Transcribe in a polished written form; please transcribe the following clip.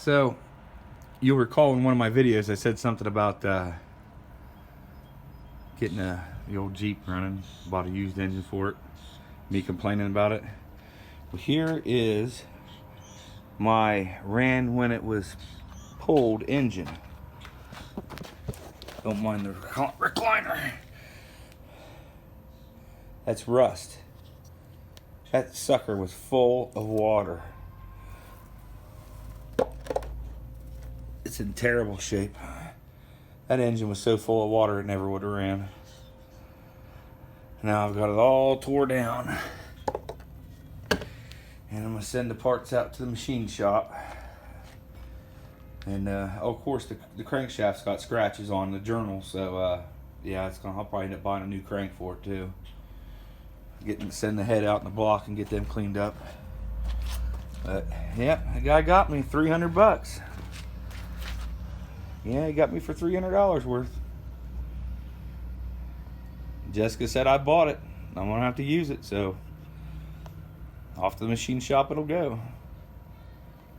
So, you'll recall in one of my videos I said something about getting the old Jeep running. Bought a used engine for it. Me complaining about it. Well, here is my ran when it was pulled engine. Don't mind the recliner. That's rust. That sucker was full of water. It's in terrible shape. That engine was so full of water it never would have ran. Now I've got it all tore down. And I'm going to send the parts out to the machine shop. And of course the crankshaft's got scratches on the journal, so yeah, I'll probably end up buying a new crank for it too. Send the head out in the block and get them cleaned up. But yeah, the guy got me $300. Yeah, he got me for $300 worth. Jessica said I bought it. I'm gonna have to use it, so off to the machine shop it'll go.